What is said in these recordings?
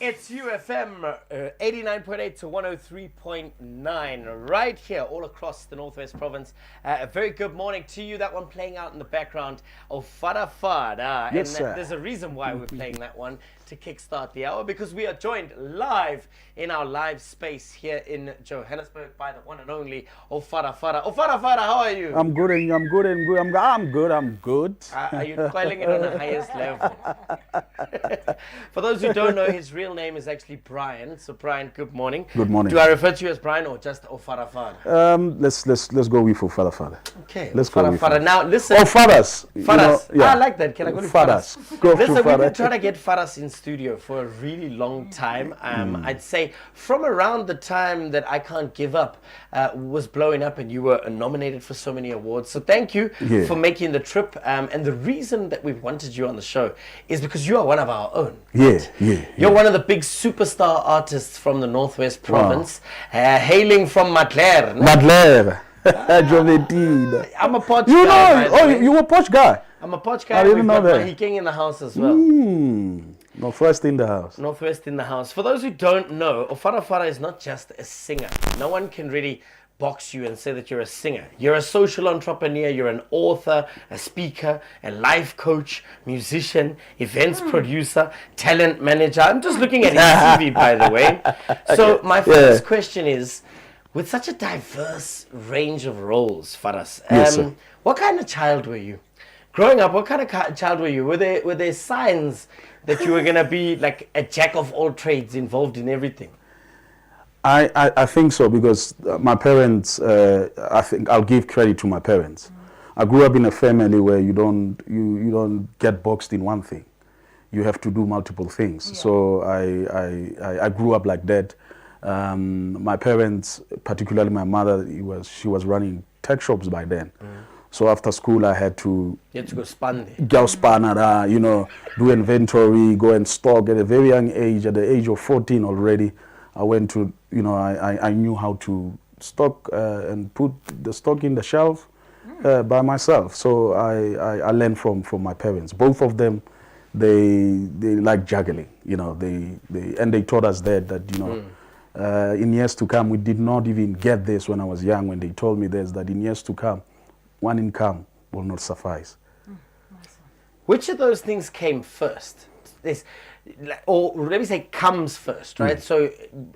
It's UFM 89.8 to 103.9 right here all across the Northwest Province. A very good morning to you. That one playing out in the background, Oufadafada. Yes, and sir. There's a reason why we're playing that one to kickstart the hour, because we are joined live in our live space here in Johannesburg by the one and only Oufadafada. Oufadafada, how are you? I'm good. I'm good. Are you calling it on the highest level? For those who don't know, his real name is actually Brian. So Brian, good morning. Good morning. Do I refer to you as Brian or just Oufadafada? Let's go with Oufadafada. Okay. Let's go with Oufadafada. Now listen. Oh, fathers. Fathers. Yeah. I like that. Can I go to fathers? fathers? Go Listen, to we've been fathers. trying to get fathers in studio for a really long time. I'd say from around the time that I Can't Give Up was blowing up and you were nominated for so many awards. So thank you for making the trip. And the reason that we've wanted you on the show is because you are one of our own. You're one of the big superstar artists from the Northwest Province, hailing from Madler. Madler. Jovetina. I'm a Poch You guy. know, you were a Poch guy. I'm a Poch guy. I didn't We've know got that. my Hiking in the house as well. Northwest in the house. Northwest in the house. For those who don't know, Oufadafada is not just a singer. No one can really box you and say that you're a singer. You're a social entrepreneur, you're an author, a speaker, a life coach, musician, events producer, talent manager. I'm just looking at his CV, by the way. So my first question is, with such a diverse range of roles, Faras, Yes, sir. what kind of child were you? Growing up, what kind of child were you? Were there signs that you were going to be like a jack of all trades, involved in everything? I think so, because my parents, I think I'll give credit to my parents. I grew up in a family where you don't get boxed in one thing. You have to do multiple things. Yeah. So I grew up like that. My parents, particularly my mother, she was running tech shops by then. So after school, I had to You had to go span there. go spanner, do inventory, go and stock at a very young age. At the age of 14 already, I went to, I knew how to stock and put the stock in the shelf by myself. So I learned from my parents. Both of them, they like juggling, they taught us that in years to come, we did not even get this when I was young, when they told me this, that in years to come, one income will not suffice. Which of those things came first? Or let me say comes first, right? So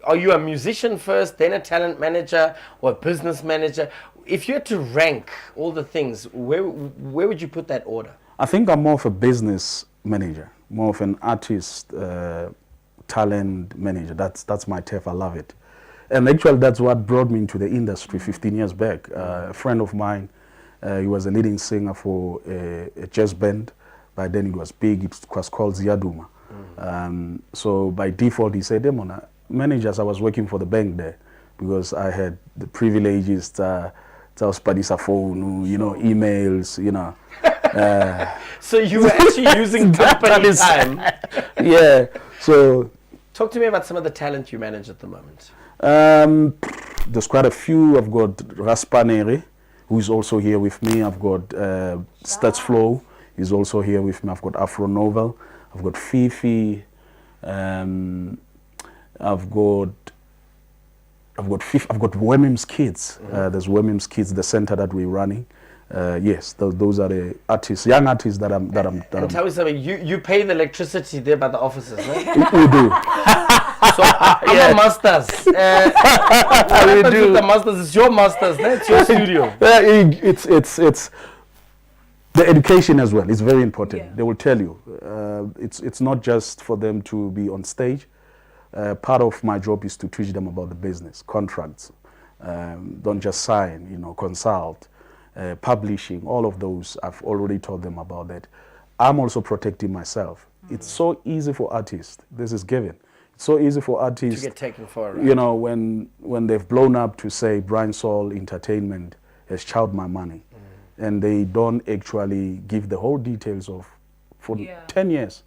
are you a musician first, then a talent manager or a business manager? If you had to rank all the things, where would you put that order? I think I'm more of a business manager, more of an artist, talent manager. That's my turf. I love it. And actually, that's what brought me into the industry 15 years back. A friend of mine, he was a leading singer for a jazz band. By then it was big. It was called Ziaduma. So by default, he said, "Demona, managers, I was working for the bank there because I had the privileges to spadisa phone, emails, So you were actually using company time. Yeah. So Talk to me about some of the talent you manage at the moment. there's quite a few. I've got Raspaneri, who's also here with me. I've got Stats Flow, he's also here with me. I've got Afro Novel. I've got Fifi. I've got Women's Kids. There's Women's Kids, the center that we're running. Yes, those are the artists, young artists that I'm. And tell me something, you pay the electricity there by the offices, right? We do. So I'm a masters. What happens with the masters? It's your masters, that's your studio. It's the education as well. It's very important. Yeah. They will tell you. It's not just for them to be on stage. Part of my job is to teach them about the business, contracts. Don't just sign, consult, publishing, all of those. I've already taught them about that. I'm also protecting myself. It's so easy for artists. This is given. It's so easy for artists To get taken for a ride. when they've blown up to say Brian Saul Entertainment has chowed my money, and they don't actually give the whole details of for 10 years,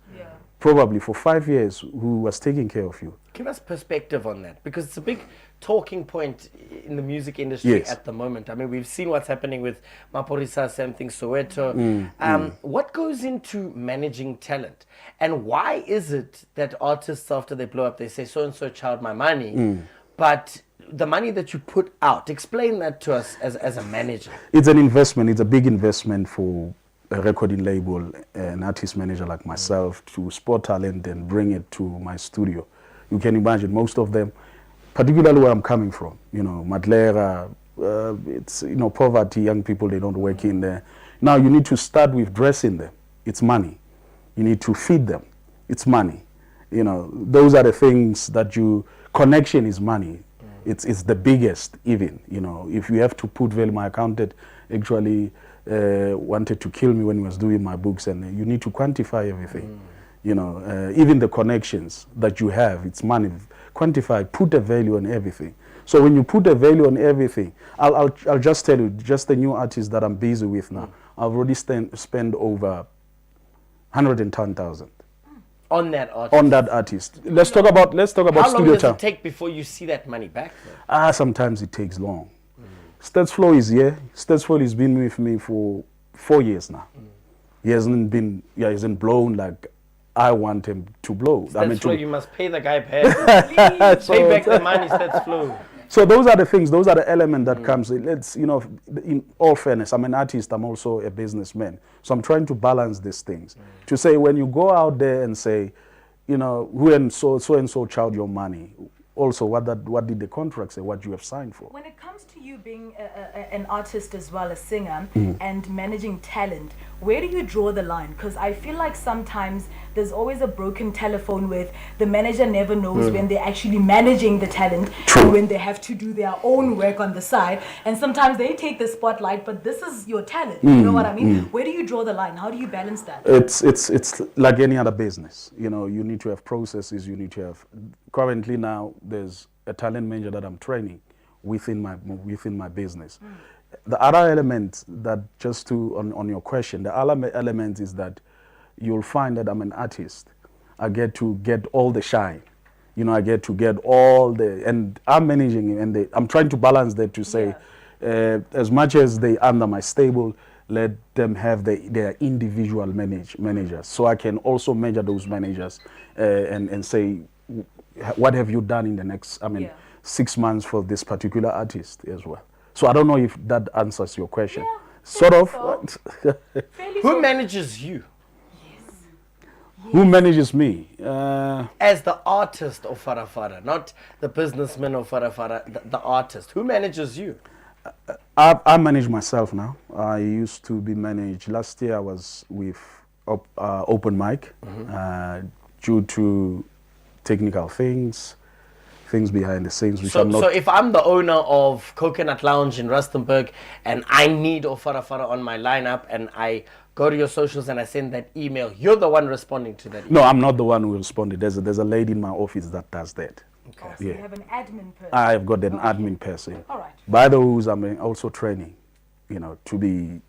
probably for 5 years, who was taking care of you. give us perspective on that, because it's a big talking point in the music industry Yes. at the moment. I mean, we've seen what's happening with Maporisa, same thing, Soweto. What goes into managing talent? And why is it that artists, after they blow up, they say, so-and-so child my money, but the money that you put out, explain that to us as a manager. It's an investment. It's a big investment for a recording label, an artist manager like myself, to spot talent and bring it to my studio. You can imagine most of them, particularly where I'm coming from, Madlera, it's, poverty, young people, they don't work in there. Now you need to start with dressing them. It's money. You need to feed them. It's money. Those are the things that connection is money. It's the biggest even, if you have to put value. My accountant actually wanted to kill me when he was doing my books, and you need to quantify everything. Even the connections that you have, it's money. Quantify, put a value on everything. So when you put a value on everything, I'll just tell you, just the new artists that I'm busy with now, I've already spent over 110,000 on that artist. On that artist. Let's talk about How long studio does time. it take before you see that money back, though? Sometimes it takes long. Stats Flow is here. Stats Flow has been with me for 4 years now. He hasn't blown like I want him to blow. Stats Flow, you must pay the guy back. Pay back the money, Stats Flow. So those are the things, those are the elements that comes. Let's, in all fairness, I'm an artist, I'm also a businessman. So I'm trying to balance these things. To say, when you go out there and say, who and so child your money, also what did the contract say, what you have signed for? When it comes to you being an artist as well, a singer, and managing talent, where do you draw the line? Because I feel like sometimes there's always a broken telephone with the manager never knows when they're actually managing the talent and when they have to do their own work on the side. And sometimes they take the spotlight, but this is your talent. You know what I mean? Where do you draw the line? How do you balance that? It's like any other business. You need to have processes. You need to have. Currently now, there's a talent manager that I'm training within my business. The other element that, just to on your question, the other element is that you'll find that I'm an artist. I get to get all the shine. I get to get all and I'm managing it, and I'm trying to balance that to say, as much as they under my stable, let them have their individual managers. So I can also measure those managers and say, what have you done in the next, 6 months for this particular artist as well. So I don't know if that answers your question. Yeah, sort of. So. Who manages you? Who manages me? As the artist of Oufadafada, not the businessman of Oufadafada, the artist. Who manages you? I manage myself now. I used to be managed. Last year I was with Open Mic due to technical things behind the scenes. Which So if I'm the owner of Coconut Lounge in Rustenburg and I need Oufadafada on my lineup and I go to your socials and I send that email, you're the one responding to that email? No, I'm not the one who responded. There's a lady in my office that does that. Okay. Oh, so you have an admin person. I've got an admin person. All right. By the way, I'm also training, to be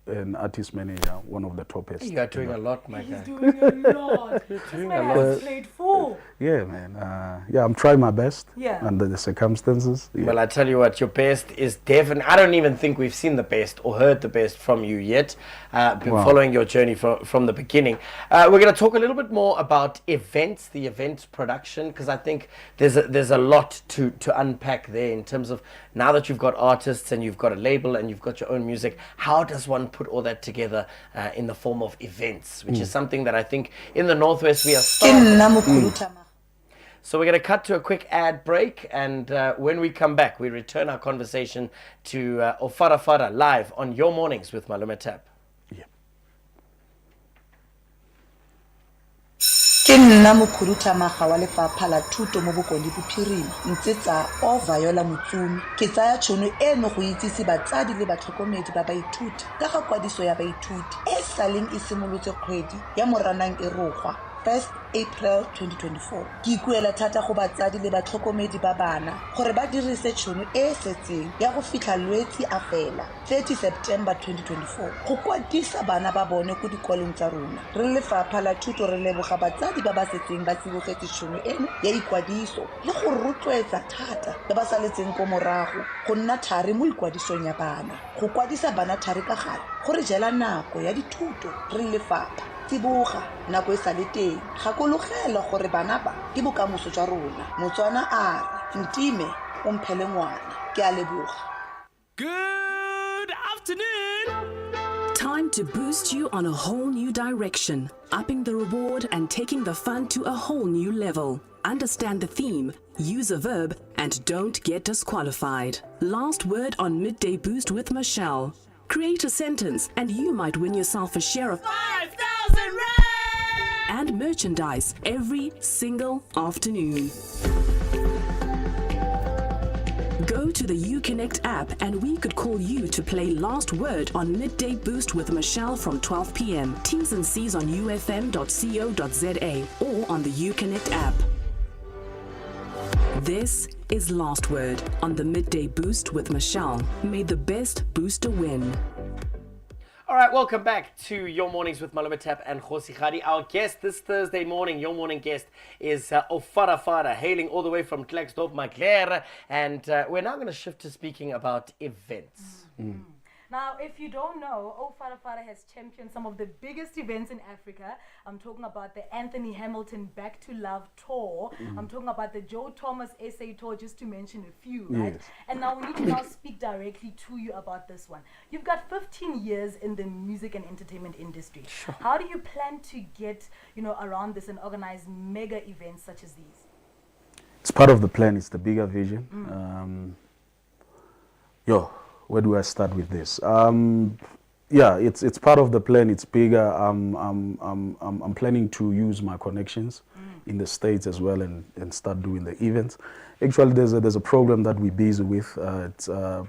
an artist manager, one of the toppest. You are doing a lot, my guy. He's doing a lot. This man has played full. Yeah, man. I'm trying my best under the circumstances. Yeah. Well, I tell you what, your best is definitely. I don't even think we've seen the best or heard the best from you yet. Been following your journey from the beginning. We're going to talk a little bit more about events, the events production, because I think there's a lot to unpack there in terms of, now that you've got artists and you've got a label and you've got your own music, how does one put all that together in the form of events, which is something that I think in the Northwest we are starting. So we're going to cut to a quick ad break, and when we come back, we return our conversation to Oufadafada live on Your Mornings with Oufadafada. Ke nna mokhuduthamaga wa lefapha la thuto mo bokone bophirima ntsetsa o Viola Motsumi ke tsaya tšhono eno go itsise batsadi le batlhokomedi ba baithuti ka ga kwadiso ya baithuti e saleng e simolotse kgwedi ya Moranang e rogwa 1st April 2024. Ke ikuela thata go batsadi le batlhokomedi ba bana gore ba dirise tšhono e setseng ya go fitlha lwetsi a fela 30 September 2024 go kwadisa bana ba bone ko dikolong tsa rona. Re lefapha la thuto re leboga batsadi ba ba setseng ba tsibogetse tšhono eno ya ikwadiso le go rotloetsa thata ba ba saletseng ko morago go nna thari mo ikwadisong ya bana. Go kwadisa bana thari ka gale go re jela nako ya dithuto re lefapha. Tsiboga nako e sale teng gakologela gore bana ba ke bokamoso jwa rona. Motswana a re ntime o mphele ngwana. Ke a leboga. Good afternoon. Time to boost you on a whole new direction, upping the reward and taking the fun to a whole new level. Understand the theme, use a verb, and don't get disqualified. Last word on Midday Boost with Michelle. Create a sentence and you might win yourself a share of 5,000 Rand! and merchandise every single afternoon. Go to the UConnect app and we could call you to play Last Word on Midday Boost with Michelle from 12 p.m. T's and C's on ufm.co.za or on the UConnect app. This is Last Word on the Midday Boost with Michelle. May the best booster win. All right, welcome back to Your Mornings with Oufadafada and Khosi Khadi. Our guest this Thursday morning, your morning guest, is Oufadafada, hailing all the way from Klerksdorp, Maclaire. And we're now going to shift to speaking about events. Now, if you don't know, Oufadafada has championed some of the biggest events in Africa. I'm talking about the Anthony Hamilton Back to Love Tour. I'm talking about the Joe Thomas SA Tour, just to mention a few, right? Yes. And now we need to now speak directly to you about this one. You've got 15 years in the music and entertainment industry. Sure. How do you plan to get, around this and organize mega events such as these? It's part of the plan. It's the bigger vision. Where do I start with this? It's part of the plan. It's bigger. I'm planning to use my connections in the States as well and start doing the events. Actually, there's a program that we're busy with. I'll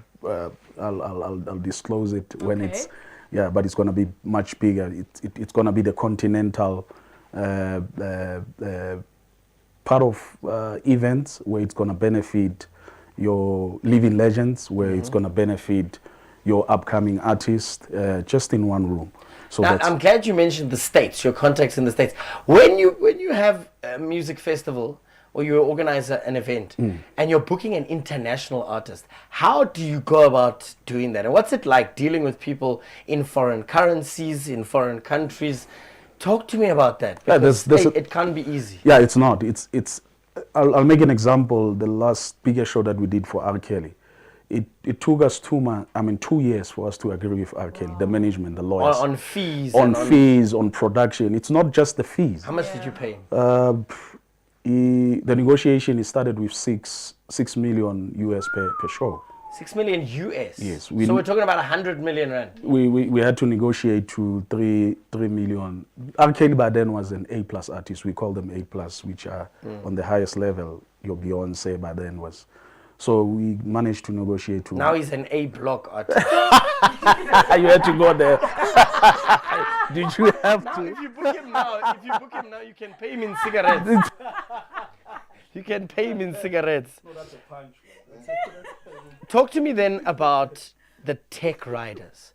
disclose it when it's but it's going to be much bigger. It's going to be the continental part of events where it's going to benefit your living legends, where it's going to benefit your upcoming artists, just in one room. So now, I'm glad you mentioned the States, your contacts in the States. When you have a music festival or you organize an event and you're booking an international artist, how do you go about doing that? And what's it like dealing with people in foreign currencies, in foreign countries? Talk to me about that. Because it can't be easy. Yeah, it's not. I'll make an example. The last bigger show that we did for R. Kelly, it took us 2 years for us to agree with R. Kelly, the management, the lawyers. On fees. Fees, on production. It's not just the fees. How much did you pay? The negotiation started with 6 million US per show. 6 million US? Yes. So we're talking about 100 million Rand. We had to negotiate to 3 million. R. Kelly by then was an A+ artist. We call them A+, which are on the highest level. Your Beyonce by then was. So we managed to negotiate to... Now he's an A block artist. You had to go there. Did you have now, to? if you book him now, you can pay him in cigarettes. You can pay him in cigarettes. No, that's a punch. Talk to me then about the tech riders.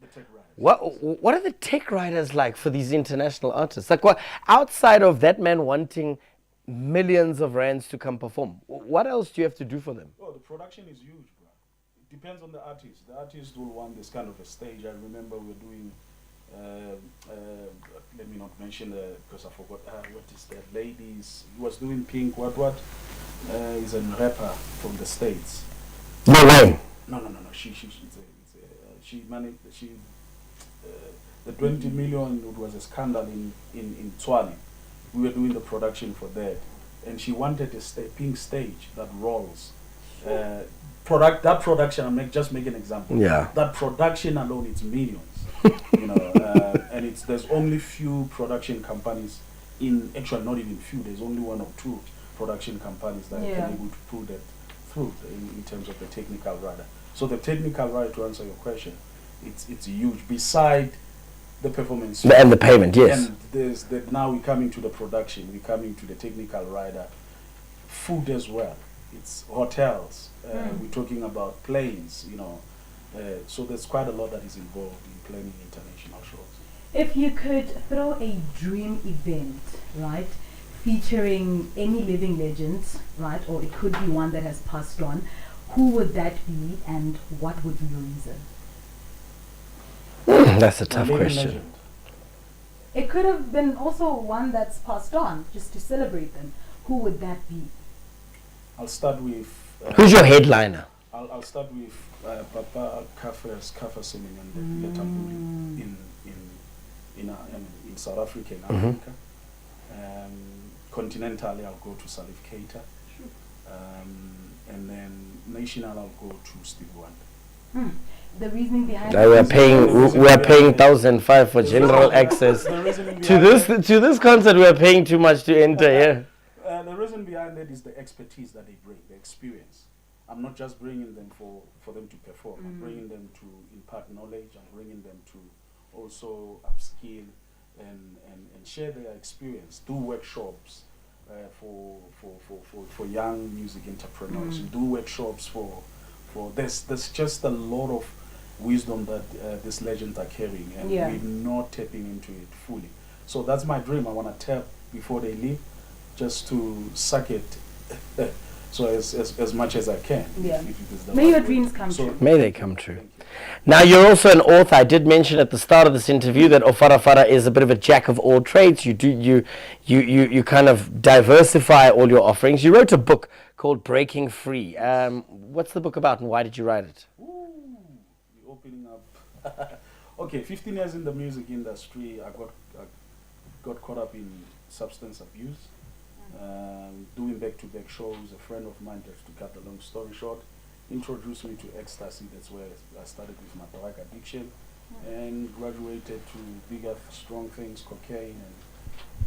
What are the tech riders like for these international artists? Like, what outside of that man wanting millions of rands to come perform, what else do you have to do for them? Oh, the production is huge, bro. It depends on the artist. The artist will want this kind of a stage. I remember we were doing, let me not mention because I forgot, what is that ladies, he was doing Pink, he's a rapper from the States. No way. No. The 20 million, it was a scandal in Tswane. We were doing the production for that, and she wanted a Pink stage that rolls. That production, I'm just make an example. Yeah. That production alone, it's millions. And there's only few production companies actually not even few. There's only 1 or 2 production companies that are able to pull that through in terms of the technical rider. So the technical rider, to answer your question, it's huge. Beside The performance. And the payment, yes. And there's now we're coming to the production, we're coming to the technical rider, food as well. It's hotels. We're talking about planes, you know. So there's quite a lot that is involved in planning international shows. If you could throw a dream event, right, featuring any living legends, right, or it could be one that has passed on, who would that be and what would be your reason? That's a tough Living question. legend. It could have been also one that's passed on, just to celebrate them. Who would that be? I'll start with. Who's your headliner? I'll start with Papa Kafa Singing and the Tambuli in South Africa, in Africa. Continentally, I'll go to Salif Keita. And then national, I'll go to Steve Wonder. The reasoning behind We are paying 1,005 for general access to this concert. We are paying too much to enter. Yeah. The reason behind it is the expertise that they bring, the experience. I'm not just bringing them for them to perform. I'm bringing them to impart knowledge. I'm bringing them to also upskill and share their experience. Do workshops for young music entrepreneurs. Do workshops for there's just a lot of wisdom that these legends are carrying, and we're not tapping into it fully. So that's my dream. I want to tap before they leave, just to suck it. So as much as I can. Yeah. If it is the May your right way. dreams come So true. May they come true. thank you. Now, you're also an author. I did mention at the start of this interview that Oufadafada is a bit of a jack of all trades. You kind of diversify all your offerings. You wrote a book called Breaking Free. What's the book about and why did you write it? Ooh, you're opening up. Okay, 15 years in the music industry, I got caught up in substance abuse. Doing back-to-back shows. A friend of mine, just to cut the long story short, introduced me to ecstasy. That's where I started with my drug addiction, and graduated to bigger, strong things, cocaine.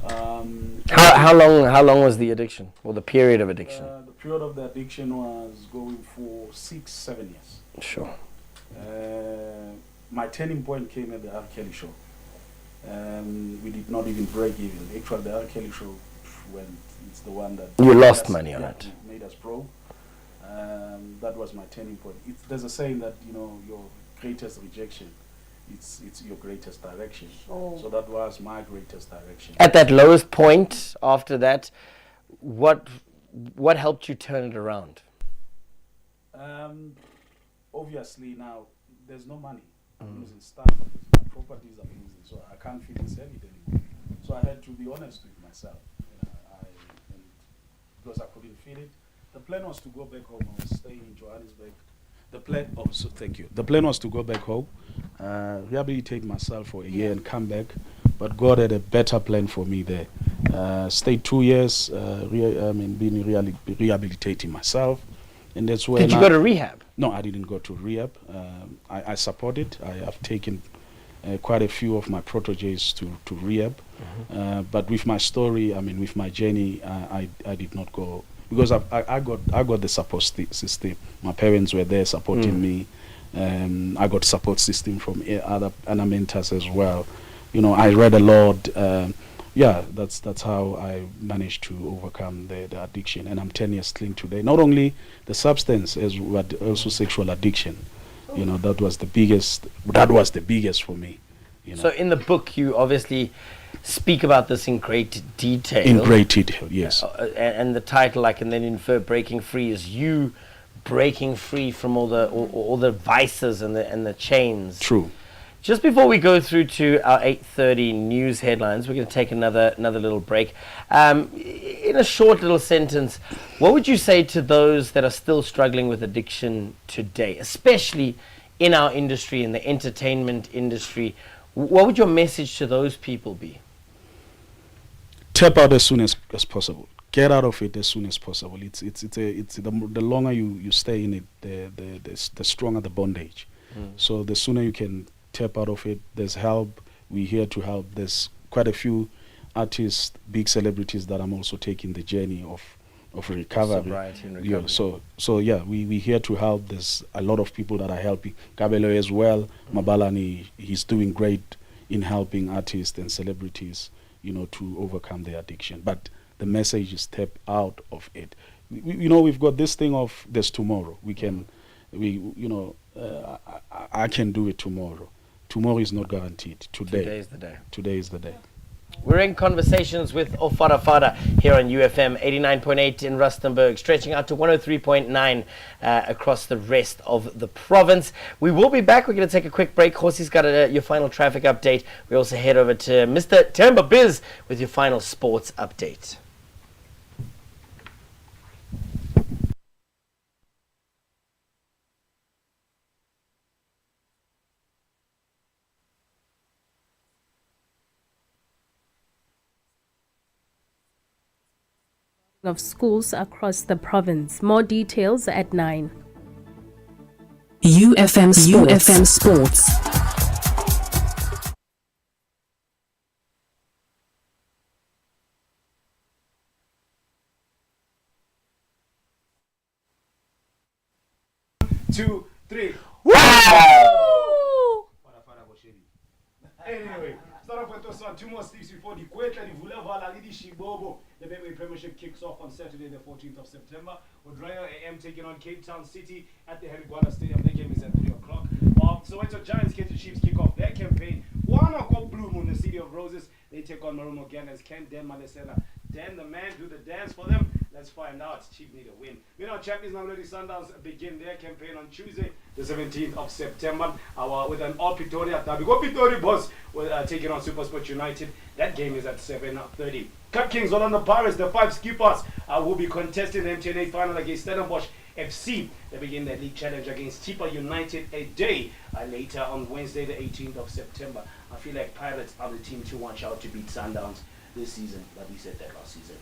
And How long was the addiction or the period of addiction? the period of the addiction was going for 6-7 years. Sure. My turning point came at the R. Kelly show. We did not even break even. Actually, the R. Kelly show, when it's the one that You lost money on it. made us broke. That was my turning point. There's a saying that, you know, your greatest rejection, it's your greatest direction. Oh. So that was my greatest direction. At that lowest point after that, what helped you turn it around? Obviously now there's no money. I'm losing stuff. My properties are losing, so I can't feel this heavy anymore. So I had to be honest with myself. And because I couldn't feel it. The plan was to go back home. I was staying in Johannesburg. The plan was to go back home, rehabilitate myself for a year and come back. But God had a better plan for me there. Stayed 2 years, rehabilitating myself. And that's where Did you go to rehab? No, I didn't go to rehab. I support it. I have taken quite a few of my proteges to rehab. But with my story, with my journey, I did not go, because I got the support system. My parents were there supporting me. I got support system from other mentors as well. You know, I read a lot. That's how I managed to overcome the addiction, and I'm 10 years clean today. Not only the substance, but also sexual addiction. You know, that was the biggest for me. You know. So in the book, you obviously speak about this in great detail. In great detail, yes. And the title, I can then infer, Breaking Free, is you breaking free from all the vices and the chains. True. Just before we go through to our 8:30 news headlines, we're going to take another little break. In a short little sentence, what would you say to those that are still struggling with addiction today, especially in our industry, in the entertainment industry? What would your message to those people be? Tap out as soon as possible. Get out of it as soon as possible. The longer you stay in it, the stronger the bondage. So the sooner you can tap out of it, there's help. We're here to help. There's quite a few artists, big celebrities that I'm also taking the journey of recovery. Sobriety and recovery. Yeah, so we're here to help. There's a lot of people that are helping. Kabelo as well, Mabalani, he's doing great in helping artists and celebrities, to overcome their addiction. But the message is step out of it. We've got this thing of there's tomorrow. I can do it tomorrow. Tomorrow is not guaranteed. Today is the day. Today is the day. We're in conversations with Oufadafada here on UFM 89.8 in Rustenburg, stretching out to 103.9 across the rest of the province. We will be back. We're going to take a quick break. Horsey's got your final traffic update. We also head over to Mr. Temba Biz with your final sports update. Of schools across the province. More details at 9. UFM Sports. Two, three. Anyway, start off with us on 2 more sleeps before the Kwetla, the Vulavala, the Shibobo. The Betway Premiership kicks off on Saturday, the 14th of September. Odraya AM taking on Cape Town City at the Herigwana Stadium. The game is at 3 o'clock. Soweto Giants Kaizer Chiefs kick off their campaign. One o'clock Bloom in the City of Roses. They take on Marumo Ganas. Can Dan Malesela, Dan the man, do the dance for them? Let's find out. Chiefs need a win. Meanwhile, Champions Mamelodi Sundowns begin their campaign on Tuesday, the 17th of September, with an all Pretoria derby. Go Pretoria boss, taking on SuperSport United. That game is at 7:30. Cup Kings Orlando Pirates, the 5 skippers, will be contesting the MTN final against Stellenbosch FC. They begin their league challenge against Tipa United a day later on Wednesday, the 18th of September. I feel like Pirates are the team to watch out to beat Sundowns this season, but we said that last season.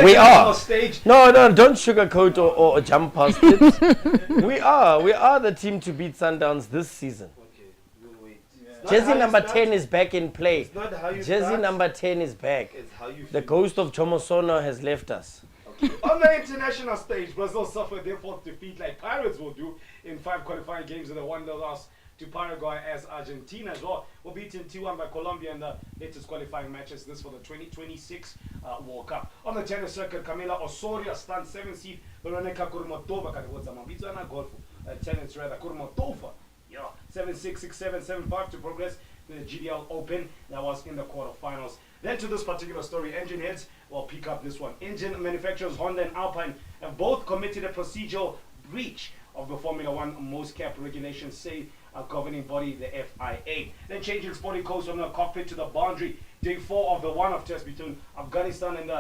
We are. No, don't sugarcoat or jump past it. We are the team to beat Sundowns this season. Okay, we'll wait. Jersey number 10 is back in play. It's not how you Jersey start. number 10 is back. It's how you The finish. ghost of Chomosono has left us. Okay. On the international stage, Brazil suffered their fourth defeat like Pirates will do in 5 qualifying games with a 1-0 loss to Paraguay, as Argentina as well were beaten 2-1 by Colombia in the latest qualifying matches. This for the 2026 World Cup. On the tennis circuit, Camila Osorio stunned 7th seed Veronika Kurmatova. Tennis rather Kurmatova. Yeah, 7-6, 6-7, 7-5 to progress to the GDL Open. That was in the quarterfinals. Then to this particular story, engine heads will pick up this one. Engine manufacturers Honda and Alpine have both committed a procedural breach of the Formula One most cap regulations, say governing body, the FIA. Then changing sporting codes from the cockpit to the boundary. Day 4 of the one-off test between Afghanistan and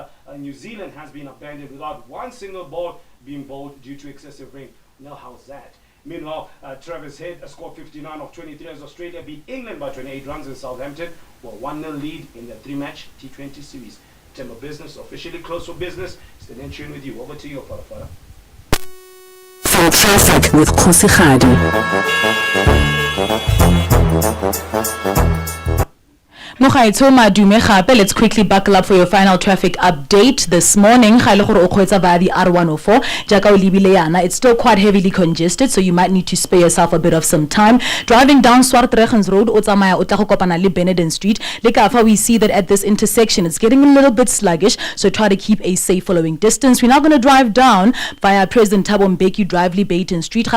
New Zealand has been abandoned without one single ball being bowled due to excessive rain. Now, how's that? Meanwhile, Travis Head scored 59 of 23 as Australia beat England by 28 runs in Southampton for a 1-0 lead in the 3-match T20 series. Timber Business officially closed for business. Still in tune with you. Over to you, Oufadafada. Full traffic with Khosi Khadi. Let's quickly buckle up for your final traffic update this morning. Via the R104. It's still quite heavily congested, so you might need to spare yourself a bit of some time. Driving down Swartregens Road, Beneden Street. We see that at this intersection, it's getting a little bit sluggish, so try to keep a safe following distance. We're now going to drive down via President Thabo Mbeki Drively Bayton Street.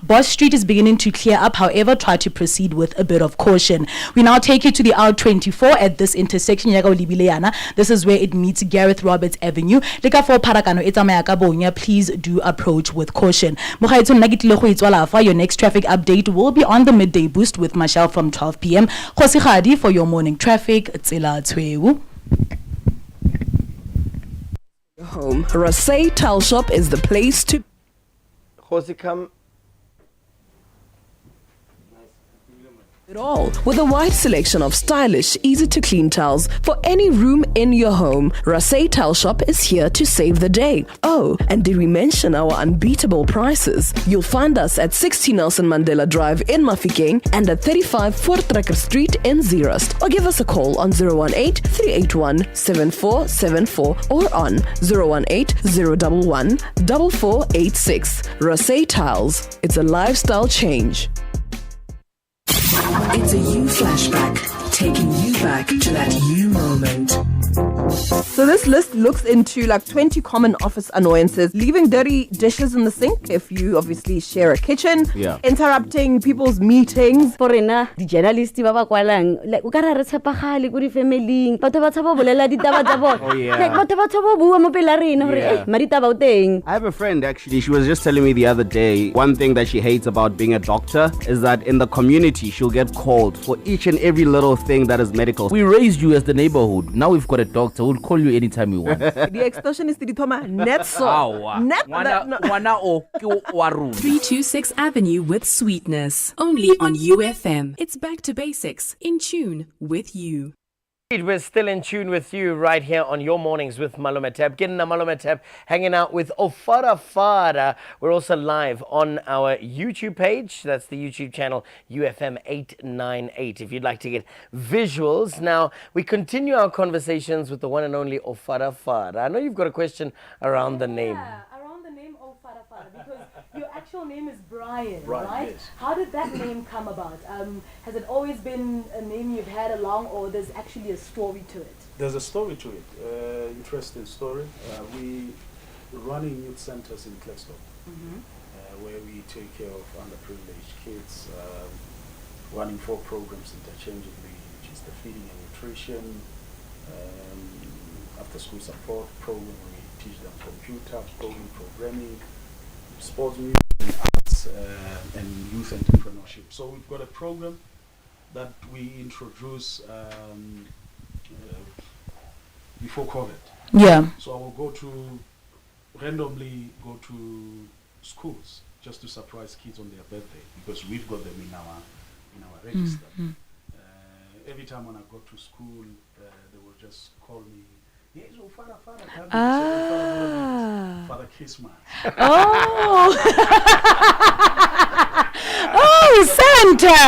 Boss Street is beginning to clear up, however, try to proceed with a bit of caution. We now take you to the R24 at this intersection. This is where it meets Gareth Roberts Avenue. Please do approach with caution. Your next traffic update will be on the midday boost with Michelle from 12 p.m. Khosi Khadi for your morning traffic. Home. Rasay Tile Shop is the place to. Khosi, come. It all with a wide selection of stylish, easy to clean towels for any room in your home. Rasay Tile Shop is here to save the day. Oh, and did we mention our unbeatable prices? You'll find us at 60 Nelson Mandela Drive in Mafikeng and at 35 Fort Trekker Street in Zeerust. Or give us a call on 018-381-7474 or on 018-011-4486. Rasay Tiles. It's a lifestyle change. It's a you flashback, taking you back to that you moment. So this list looks into like 20 common office annoyances: leaving dirty dishes in the sink if you obviously share a kitchen, interrupting people's meetings, For rena di journalist ba ba kwalang like o ka ra re tshepagale go di family batho ba tshaba bolela ditaba tsa bona like batho ba tshaba bua mo pela rena hore maditaba o teng. I have a friend actually, she was just telling me the other day, one thing that she hates about being a doctor is that in the community she'll get called for each and every little thing that is medical. We raised you as the neighborhood. Now we've got a doctor. We'll call you anytime you want. the extortionist di thoma netso. 326 Avenue with Sweetness. Only on UFM. It's back to basics. In tune with you. We're still in tune with you right here on Your Mornings with Malumetap. Getting a Malumetap, hanging out with Oufadafada. We're also live on our YouTube page. That's the YouTube channel UFM 898 if you'd like to get visuals. Now, we continue our conversations with the one and only Oufadafada. I know you've got a question around the name. Around the name Oufadafada, because your actual name is Brian, Brian, right? yes. How did that name come about? Has it always been a name you've had along, or there's actually a story to it? There's a story to it, interesting story. We running youth centers in Klerksdorp, where we take care of underprivileged kids, running 4 programs interchangeably, which is the feeding and nutrition, after school support program, we teach them computer, coding, programming, sports, music, and arts, and youth entrepreneurship. So we've got a program that we introduce before COVID. Yeah. So I will randomly go to schools just to surprise kids on their birthday, because we've got them in our register. Every time when I go to school, they will just call me, yes, Oufadafada, Father Christmas. Oh. Oh, Santa.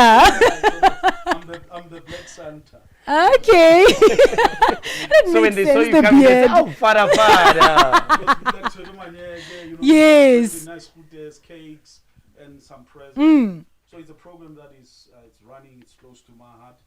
I'm the Black Santa. Okay. So when they saw you coming, they said, Oufadafada. Yes. Nice food, cakes, and some presents. So it's a program that is it's running. It's close to my heart.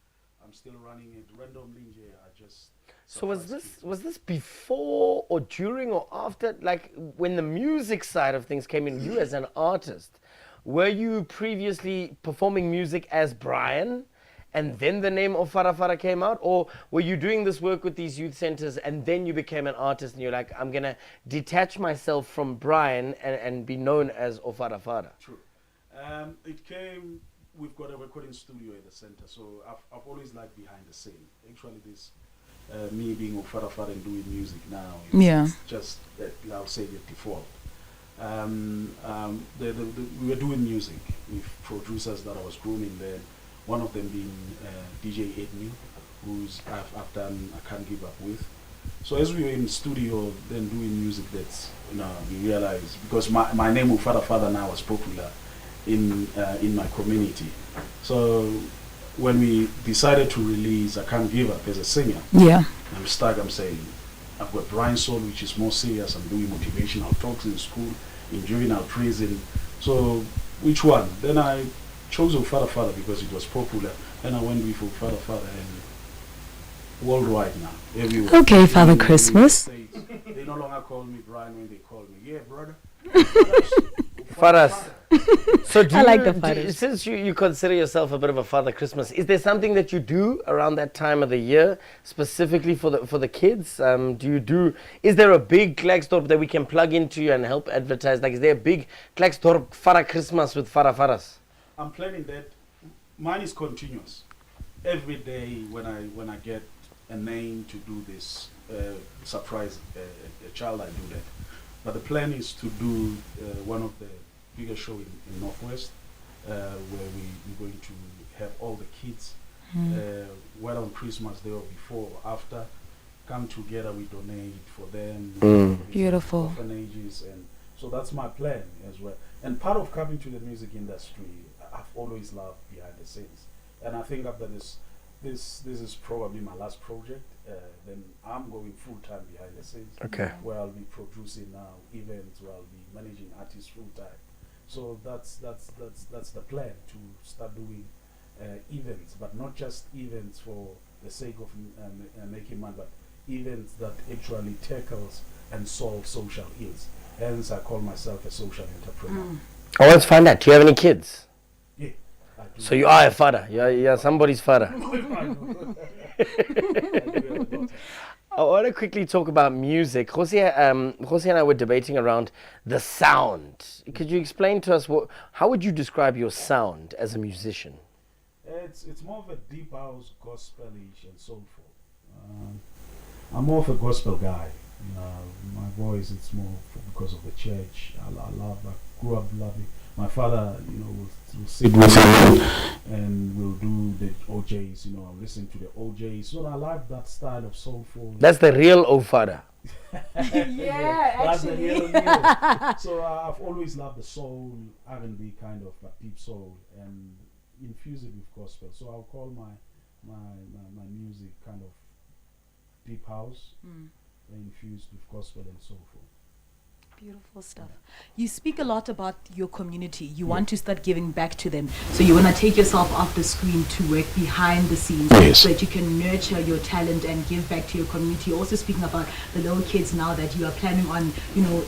I'm still running it randomly. I just. So was this before or during or after, like when the music side of things came in? You as an artist, were you previously performing music as Brian, and then the name of Oufadafada came out, or were you doing this work with these youth centers and then you became an artist and you're like, I'm gonna detach myself from Brian and be known as Oufadafada? True. It came. We've got a recording studio at the center, so I've always liked behind the scene. Actually, this me being Oufadafada and doing music now, it's just I'll say the default. We were doing music with producers that I was grooming then. One of them being DJ Ankletap, who's I've done I Can't Give Up with. So as we were in the studio then doing music, that's we realized, because my name Oufadafada now was popular in my community. So when we decided to release I Can't Give Up as a singer, I'm saying I've got Brian Saul, which is more serious. I'm doing motivational talks in school, in juvenile prison. So which one? Then I chose Oufadafada because it was popular. Then I went with Oufadafada, and worldwide now, everywhere. Okay, Father Christmas. They no longer call me Brian when they call me, yeah, brother. Faras. So I like the fathers. Since you consider yourself a bit of a Father Christmas, is there something that you do around that time of the year specifically for the kids? Is there a big Klerksdorp that we can plug into and help advertise? Like, is there a big Klerksdorp Father Christmas with Faras? I'm planning that. Mine is continuous. Every day when I get a name to do this surprise a child, I do that. But the plan is to do one of the biggest show in Northwest, where we're going to have all the kids, whether on Christmas Day or before or after, come together. We donate for them. Beautiful. Orphanages, and so that's my plan as well. And part of coming to the music industry, I've always loved behind the scenes, and I think after this is probably my last project. Then I'm going full time behind the scenes. Okay. Where I'll be producing now events, where I'll be managing artists full time. So that's the plan, to start doing events, but not just events for the sake of making money, but events that actually tackles and solve social ills. Hence, I call myself a social entrepreneur. I want to find out, do you have any kids? Yeah. I do. So you are a father. You're somebody's father. I want to quickly talk about music. Jose and I were debating around the sound. Could you explain to us how would you describe your sound as a musician? It's more of a deep house, gospelish and soulful. I'm more of a gospel guy. My voice, it's more because of the church. I grew up loving. My father, will sit with me and we'll do the OJs. I'll listen to the OJs. So I like that style of soulful. That's the real Oufada. Yeah, That's the actually. real deal. So I've always loved the soul, R&B kind of, but deep soul, and infuse it with gospel. So I'll call my music kind of deep house, infused with gospel and soulful. Beautiful stuff. You speak a lot about your community. You want to start giving back to them. So you want to take yourself off the screen to work behind the scenes, Yes. so that you can nurture your talent and give back to your community. Also speaking about the little kids now that you are planning on,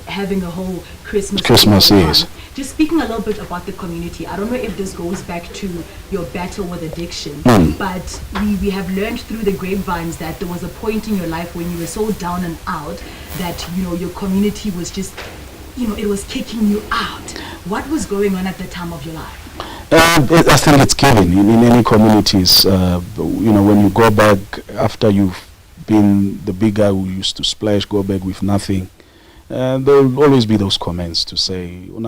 having a whole Christmas. Yes. Just speaking a little bit about the community. I don't know if this goes back to your battle with addiction, but we have learned through the grapevines that there was a point in your life when you were so down and out that, your community was just, it was kicking you out. What was going on at the time of your life? I think it's given in any communities. When you go back after you've been the big guy who used to splash, go back with nothing, there will always be those comments to say, there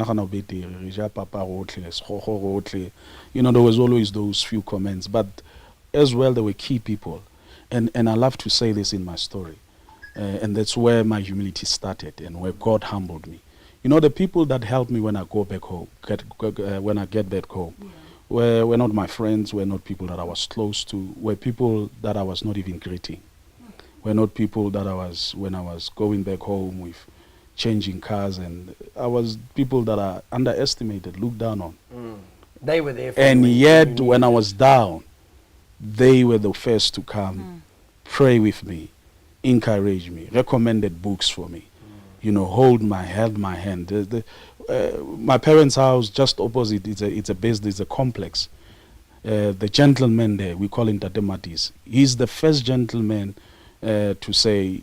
was always those few comments. But as well, there were key people. And I love to say this in my story. And that's where my humility started and where God humbled me. The people that helped me when I go back home, when I get back home, were not my friends, were not people that I was close to, were people that I was not even greeting. Were not people that when I was going back home with changing cars, and I was people that I underestimated, looked down on. They were there for and you yet, when I was down, they were the first to come, pray with me, encourage me, recommended books for me, held my hand. My parents' house just opposite, it's a complex. The gentleman there, we call him Tatematis. He's the first gentleman to say,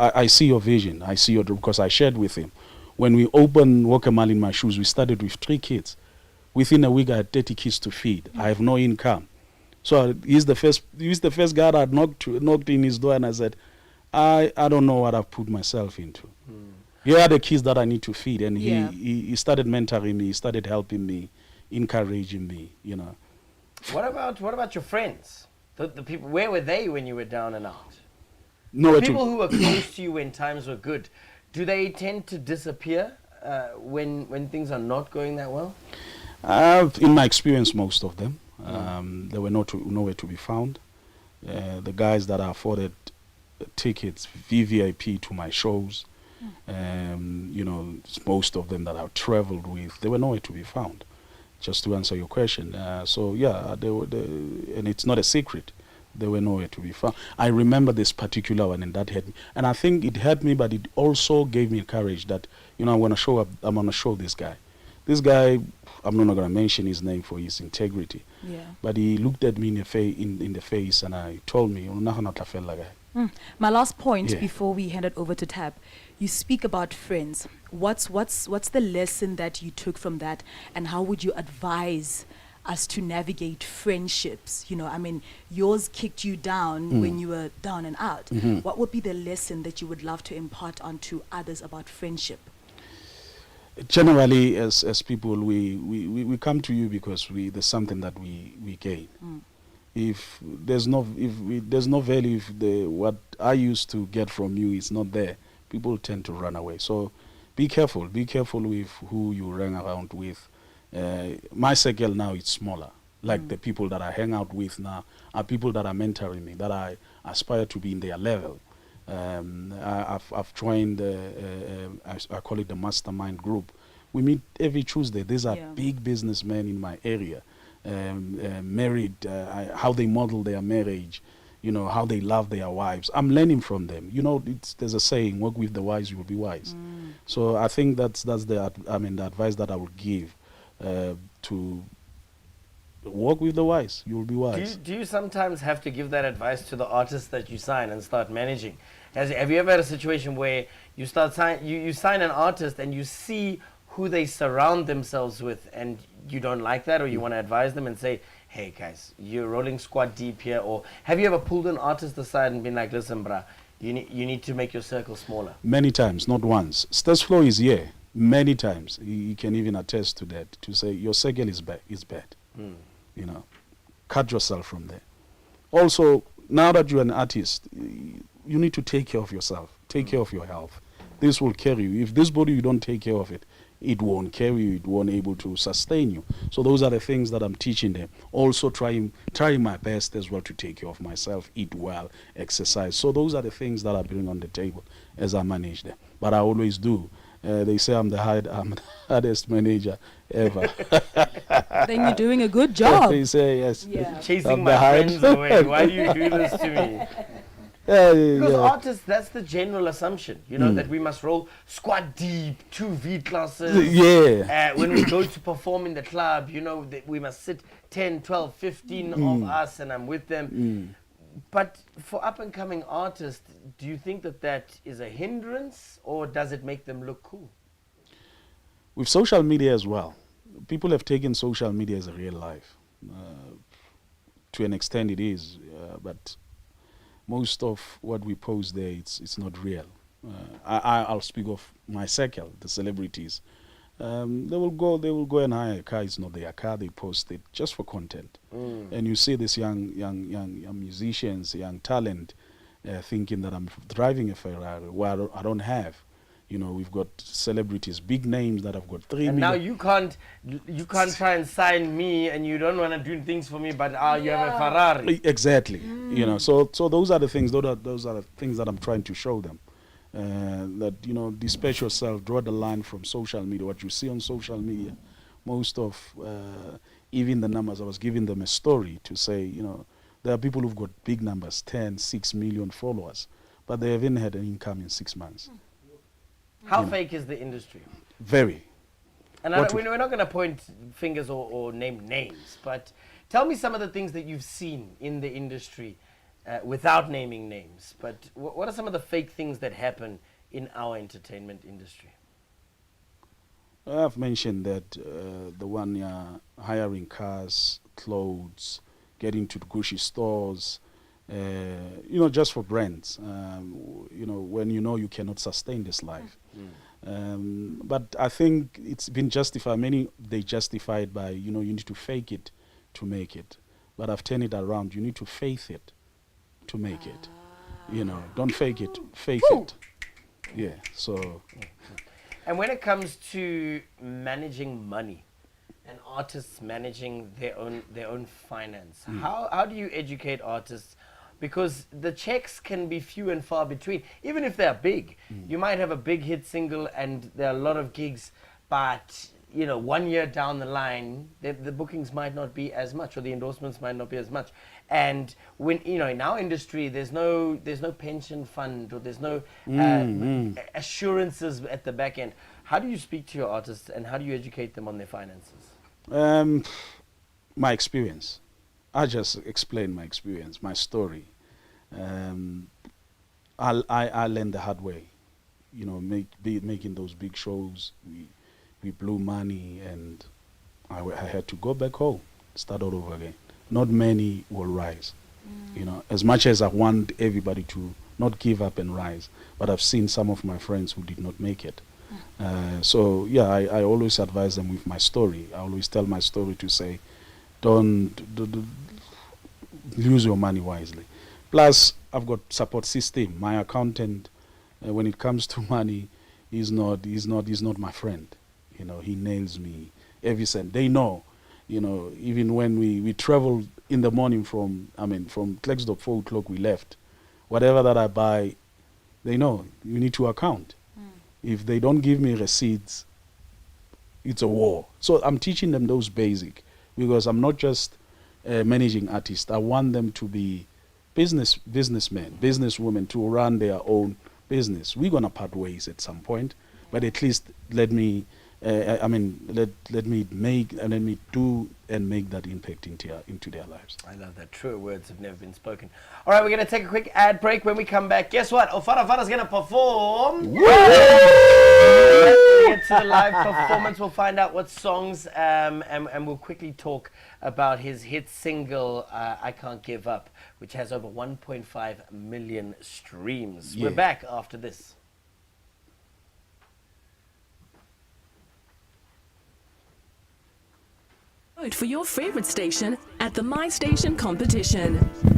I see your vision, I see your dream, because I shared with him. When we opened Wokemal in My Shoes, we started with 3 kids. Within a week, I had 30 kids to feed. I have no income. So he's the first guy that knocked in his door, and I said, I don't know what I've put myself into. Here are the kids that I need to feed, and he started mentoring me, he started helping me, encouraging me, What about your friends? The people, where were they when you were down and out? No, people who were close to you when times were good, do they tend to disappear when things are not going that well? In my experience, most of them. They were nowhere to be found. The guys that I afforded tickets, VVIP to my shows, most of them that I traveled with, they were nowhere to be found. Just to answer your question. And it's not a secret. They were nowhere to be found. I remember this particular one, and that hurt me. And I think it hurt me, but it also gave me courage that, I'm going to show up, I'm going to show this guy. This guy, I'm not going to mention his name for his integrity. Yeah. But he looked at me in the face, and I told me, My last point before we hand it over to Tab, you speak about friends. What's the lesson that you took from that, and how would you advise us to navigate friendships? Yours kicked you down when you were down and out. What would be the lesson that you would love to impart onto others about friendship? Generally, as people, we come to you because there's something that we gain. If there's no value, if what I used to get from you is not there, people tend to run away. So be careful with who you hang around with. My circle now is smaller. Like the people that I hang out with now are people that are mentoring me, that I aspire to be in their level. I've joined, I call it the mastermind group. We meet every Tuesday. These are big businessmen in my area. married, how they model their marriage, you know, how they love their wives. I'm learning from them. You know, there's a saying, work with the wise, you will be wise. So I think that's the advice that I would give, to work with the wise, you will be wise. Do you sometimes have to give that advice to the artists that you sign and start managing? Have you ever had a situation where you sign an artist and you see who they surround themselves with and you don't like that, or you want to advise them and say, hey guys, you're rolling squad deep here? Or have you ever pulled an artist aside and been like, listen brah, you need to make your circle smaller? Many times, not once. Stas Flow is here many times. He can even attest to that, to say your circle is bad. You know, cut yourself from there. Also, now that you're an artist, you need to take care of yourself, take care of your health. This will carry you. If this body you don't take care of it, it won't carry you, it won't able to sustain you. So those are the things that I'm teaching them. Also trying my best as well to take care of myself, eat well, exercise. So those are the things that I bring on the table as I manage them. But I always do. They say I'm the hardest manager ever. Then you're doing a good job. They say yes. Yeah. Chasing my friends away. Why do you do this to me? Because artists, that's the general assumption, you know, that we must roll squad deep, 2 V classes. Yeah. When we go to perform in the club, you know, that we must sit 10, 12, 15 of us and I'm with them. But for up-and-coming artists, do you think that is a hindrance, or does it make them look cool? With social media as well, people have taken social media as a real life. To an extent it is, but most of what we post there, it's not real. I'll speak of my circle, the celebrities. They will go and hire a car. It's not their car. They post it just for content. And you see these young musicians, young talent, thinking that I'm driving a Ferrari. Well, I don't have. You know, we've got celebrities, big names that have got 3 million. And now you can't try and sign me, and you don't want to do things for me, but you have a Ferrari. Exactly. You know, so those are the things. Those are the things that I'm trying to show them. That, you know, dispatch yourself, draw the line from social media. What you see on social media, most of even the numbers, I was giving them a story to say, you know, there are people who've got big numbers, 10, 6 million followers, but they haven't had an income in 6 months. How fake is the industry? Very. And we're not going to point fingers or name names, but tell me some of the things that you've seen in the industry without naming names. But what are some of the fake things that happen in our entertainment industry? I've mentioned that the one hiring cars, clothes, getting to the Gucci stores, you know, just for brands, you know, when you know you cannot sustain this life. But I think it's been justified. Many, they justify it by, you know, you need to fake it to make it. But I've turned it around. You need to faith it to make it. You know, don't fake it, faith it. Yeah, so. And when it comes to managing money and artists managing their own finance, how do you educate artists? Because the checks can be few and far between. Even if they're big, you might have a big hit single and there are a lot of gigs, but you know, 1 year down the line, the bookings might not be as much, or the endorsements might not be as much. And when, you know, in our industry, there's no pension fund, or there's no assurances at the back end. How do you speak to your artists, and how do you educate them on their finances? My experience. I just explain my experience, my story. I learned the hard way. You know, making those big shows, we blew money, and I had to go back home, start all over again. Not many will rise. You know, as much as I want everybody to not give up and rise, but I've seen some of my friends who did not make it. So yeah, I always advise them with my story. I always tell my story to say, don't use your money wisely. Plus, I've got support system. My accountant, when it comes to money, he's not my friend. You know, he nails me every cent. They know, you know, even when we traveled in the morning from Klerksdorp, 4 o'clock we left. Whatever that I buy, they know you need to account. If they don't give me receipts, it's a war. So I'm teaching them those basic. because I'm not just managing artists. I want them to be businessmen, businesswomen, to run their own business. We're gonna part ways at some point, but at least let me let me do and make that impact into their lives. I love that. Truer words have never been spoken. All right, we're going to take a quick ad break. When we come back, guess what? Oufadafada's going to perform. When we get to the live performance, we'll find out what songs, and we'll quickly talk about his hit single, I Can't Give Up, which has over 1.5 million streams. Yeah. We're back after this. Vote for your favorite station at the My Station competition.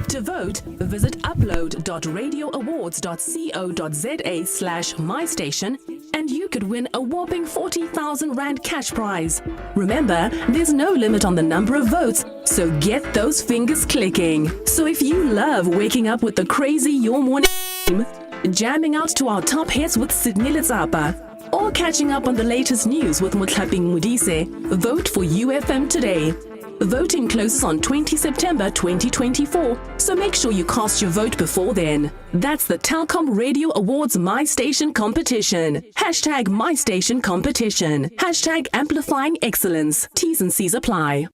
To vote, visit upload.radioawards.co.za/mystation and you could win a whopping 40,000 Rand cash prize. Remember, there's no limit on the number of votes, so get those fingers clicking. So if you love waking up with the crazy Your Morning team, jamming out to our top hits with Sydney Letsapa, or catching up on the latest news with Mutlaping Mudise, vote for UFM today. Voting closes on 20 September 2024, so make sure you cast your vote before then. That's the Telkom Radio Awards My Station competition. Hashtag My Station competition. Hashtag amplifying excellence. T's and C's apply.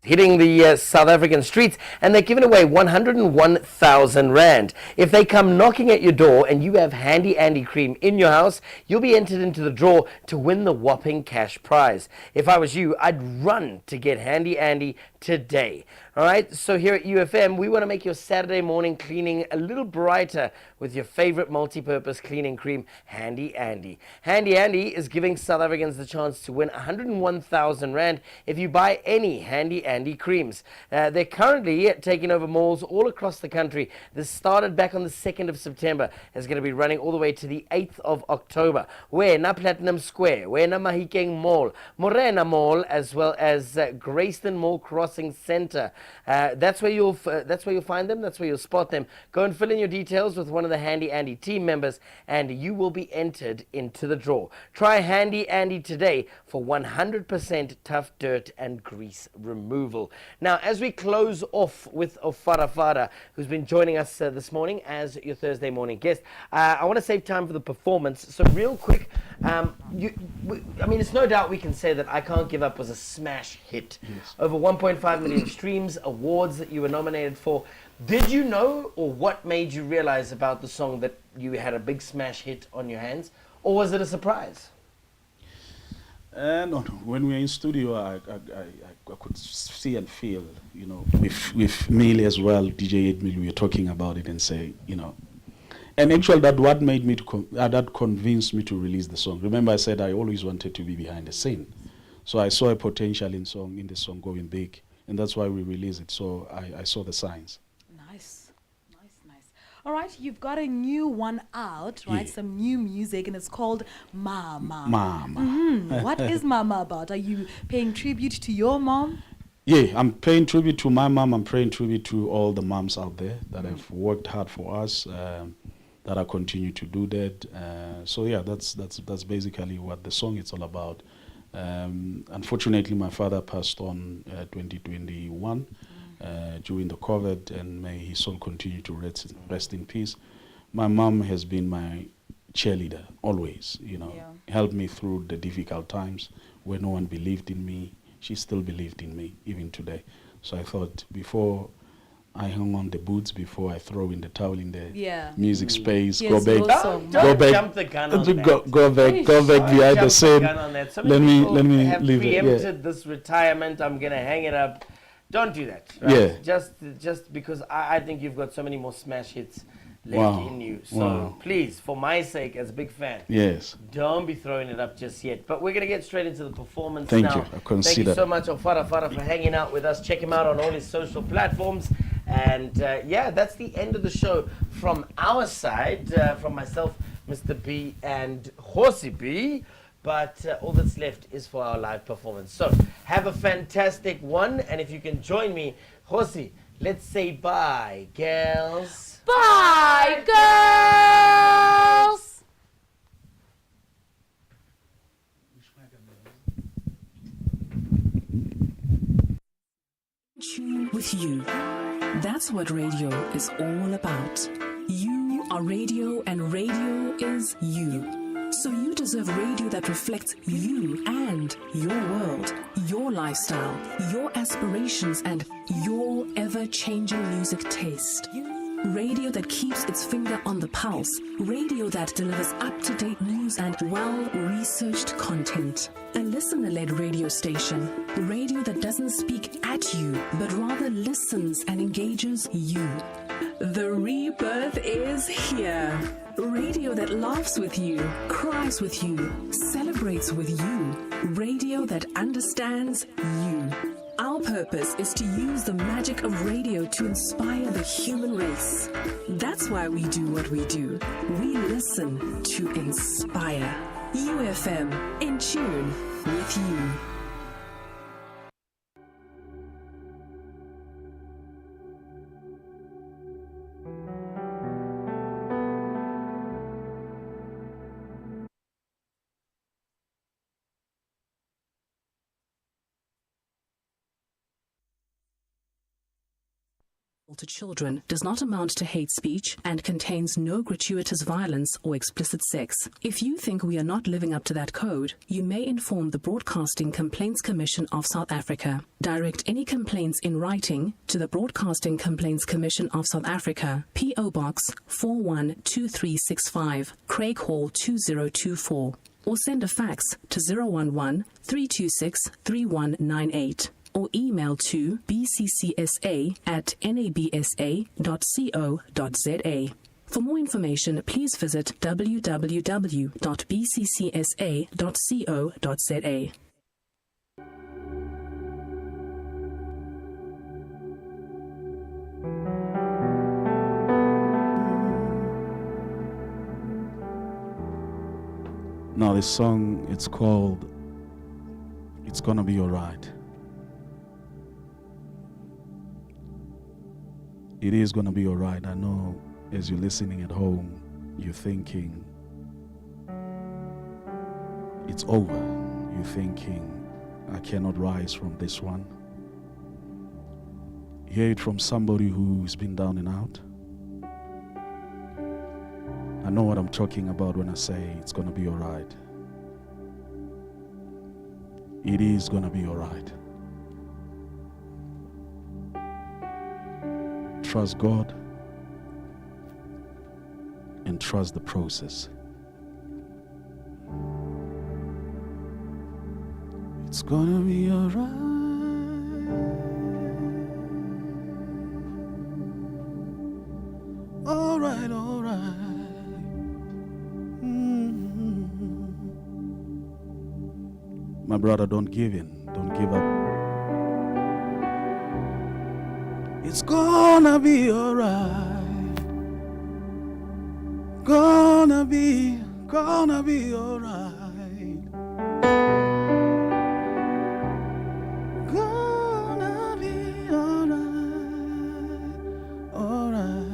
Hitting the South African streets, and they're giving away 101,000 Rand. If they come knocking at your door and you have Handy Andy cream in your house, you'll be entered into the draw to win the whopping cash prize. If I was you, I'd run to get Handy Andy today. All right, so here at UFM, we want to make your Saturday morning cleaning a little brighter with your favorite multi-purpose cleaning cream, Handy Andy. Handy Andy is giving South Africans the chance to win 101,000 Rand if you buy any Handy Andy creams. They're currently taking over malls all across the country. This started back on the 2nd of September. It's going to be running all the way to the 8th of October. We're na Platinum Square, we're na Mahikeng Mall, Morena Mall, as well as Grayston Mall Crossing Center. That's where you'll find them. That's where you'll spot them. Go and fill in your details with one of the Handy Andy team members, and you will be entered into the draw. Try Handy Andy today for 100% tough dirt and grease removal. Now, as we close off with Oufadafada, who's been joining us this morning as your Thursday morning guest, I want to save time for the performance. So, real quick, it's no doubt we can say that I Can't Give Up was a smash hit. Yes. Over 1.5 million streams, awards that you were nominated for. Did you know, or what made you realize about the song that you had a big smash hit on your hands, or was it a surprise? No. When we were in studio, I could see and feel, with Millie as well, DJ Edmil, we were talking about it and say, and actually that what made me that convinced me to release the song. Remember, I said I always wanted to be behind the scene, so I saw a potential in the song going big, and that's why we released it. So I saw the signs. Nice. All right, you've got a new one out, right? Yeah. Some new music, and it's called Mama. Mama. What is Mama about? Are you paying tribute to your mom? Yeah, I'm paying tribute to my mom. I'm paying tribute to all the moms out there that have worked hard for us, that I continue to do that. So yeah, that's basically what the song is all about. Unfortunately, my father passed on 2021 during the COVID, and may his soul continue to rest in peace. My mom has been my cheerleader always, helped me through the difficult times where no one believed in me. She still believed in me even today. So I thought, before I hang on the boots, before I throw in the towel in the music space, Yes, go back, Don't jump the gun on that. go back behind the scene. Let me leave it. Preempted this retirement. I'm gonna hang it up. Don't do that. Right? Yeah. Just because I think you've got so many more smash hits left in you. So please, for my sake, as a big fan, Yes. don't be throwing it up just yet. But we're gonna get straight into the performance Thank now. you. I consider Thank you so much, Oufadafada, for hanging out with us. Check him out on all his social platforms. And that's the end of the show from our side, from myself, Mr. B, and Horsey B. But all that's left is for our live performance. So have a fantastic one. And if you can join me, Horsey, let's say bye, girls. Bye, girls! That's what radio is all about. You are radio, and radio is you. So you deserve radio that reflects you and your world, your lifestyle, your aspirations, and your ever-changing music taste. Radio that keeps its finger on the pulse. Radio that delivers up-to-date news and well-researched content. A listener-led radio station. Radio that doesn't speak at you, but rather listens and engages you. The rebirth is here. Radio that laughs with you, cries with you, celebrates with you. Radio that understands you. Our purpose is to use the magic of radio to inspire the human race. That's why we do what we do. We listen to inspire. UFM, in tune with you. To children does not amount to hate speech and contains no gratuitous violence or explicit sex. If you think we are not living up to that code, you may inform the Broadcasting Complaints Commission of South Africa. Direct any complaints in writing to the Broadcasting Complaints Commission of South Africa, P.O. Box 412365, Craig Hall 2024, or send a fax to 011 326 3198. Or email to bccsa@nabsa.co.za. For more information, please visit www.bccsa.co.za. Now this song, it's called It's Gonna Be Alright. It is gonna be alright. I know as you're listening at home, you're thinking it's over. You're thinking I cannot rise from this one. Hear it from somebody who's been down and out. I know what I'm talking about when I say it's gonna be alright. It is gonna be alright. Trust God and trust the process. It's gonna be alright. Alright, alright. My brother, don't give in. Don't give up. It's gonna be alright. Gonna be alright. Gonna be alright. Alright.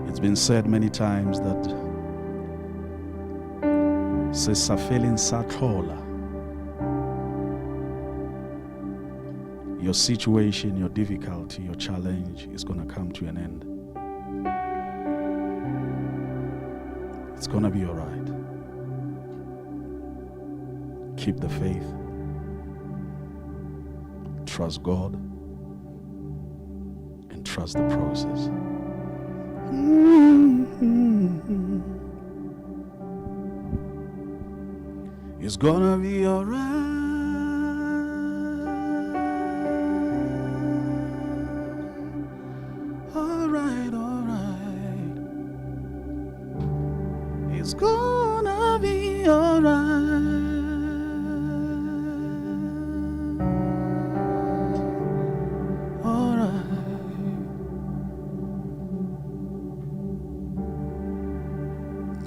It's been said many times that Sesafeli Sathola. Your situation, your difficulty, your challenge is going to come to an end. It's going to be all right. Keep the faith. Trust God. And trust the process. It's going to be all right. It's gonna be alright. Alright.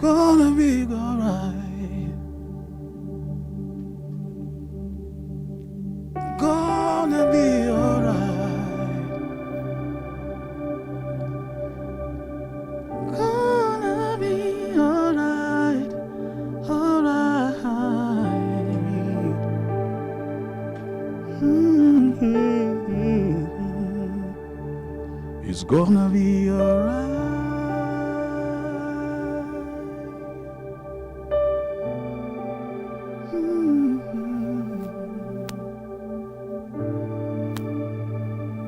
Gonna be alright. Gonna be alright. Gonna be alright. Alright. It's gonna be alright.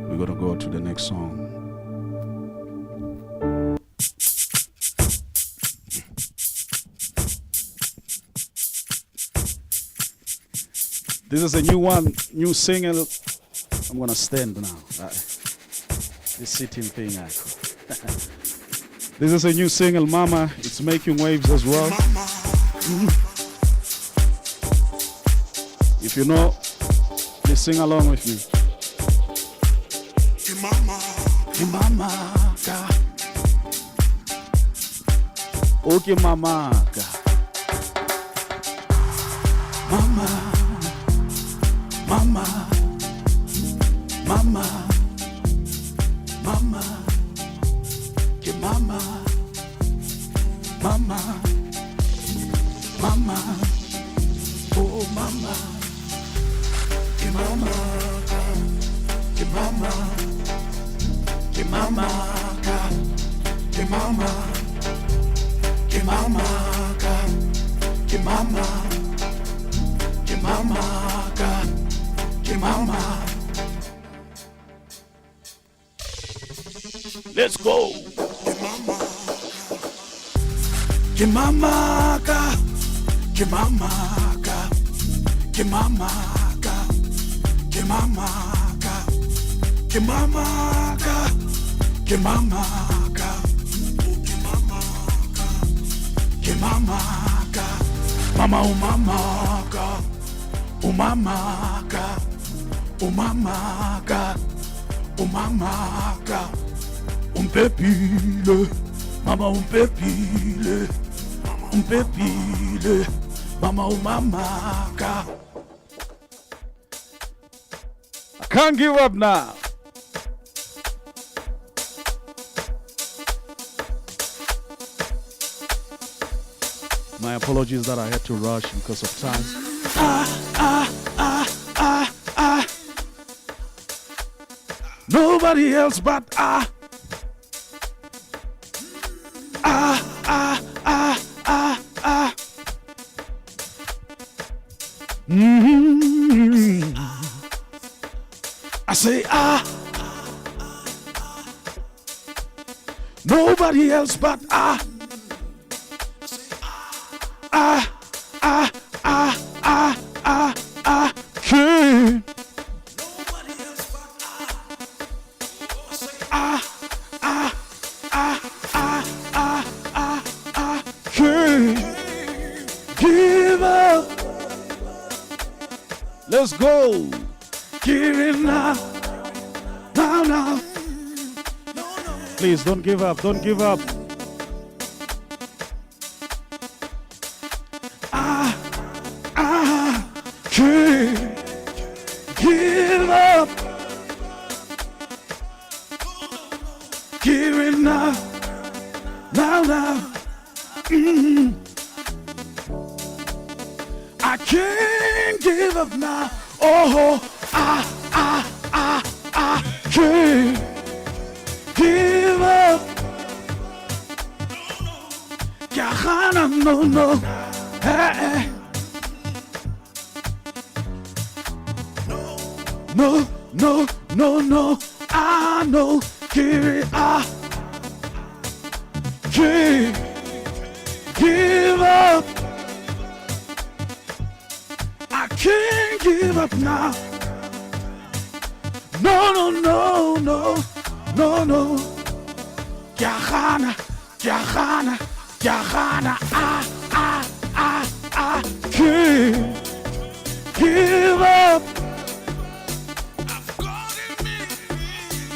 We're gonna go to the next song. This is a new one, new single. I'm gonna stand now. This sitting thing. This is a new single, Mama. It's making waves as well. If you know, please sing along with me. Mama, okay, Mama, Mama, Mama, Mama, Mama, que Mama, Mama, Mama, oh Mama, que Mama, que Mama, que Mama, que Mama, que Mama, que Mama, que Mama, que Mama. Let's go. Que Mama, que Mama, que Mama, que Mama, que Mama, que Mama, que Mama, Mama, oh Mama, oh Mama, oh Mama, oh Mama, pepile, Mama, pepile, pepile, Mama, oh Mama. I can't give up now. My apologies that I had to rush because of time. Nobody else but I say nobody else but King. King. Give up. Let's go. Give it now. Now. Please don't give up. Don't give up. Give up. Give it now. Now. I can't give up now. Oh, I can't give up. No. Hey. No. I know. Give up. I can't give up now. No. Yahana. I can't give up.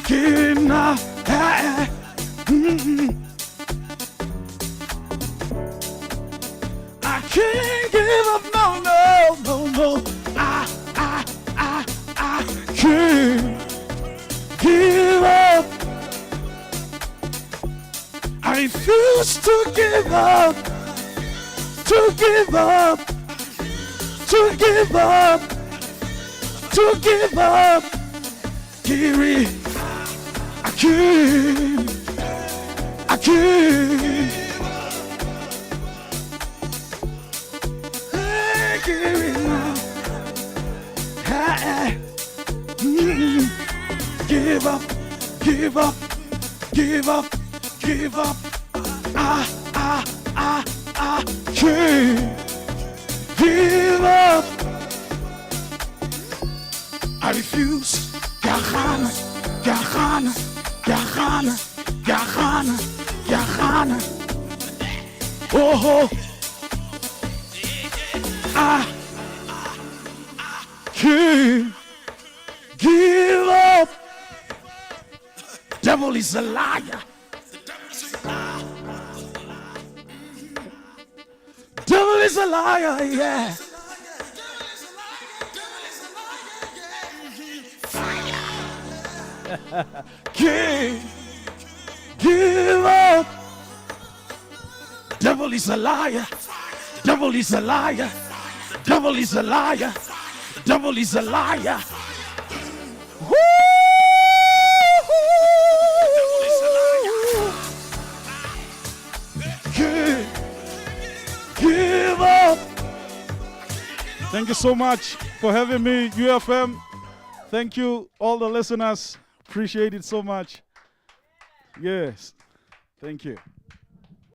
Give now. I can't give up. No. I can't give up. I refuse to give up. Kiri, I can't. I can't. I can't now. Give up, give up, give up, give up. I can't give up. I refuse. Gahana, Gahana, Gahana, Gahana, Gahana. Oh, I can't give up. Devil is a liar. Devil is a liar, yeah. Can't give up. Devil is a liar. Devil is a liar. Devil is a liar. Devil is a liar. Can't give up. Thank you so much for having me, UFM. Thank you, all the listeners. Appreciate it so much. Yes. Thank you.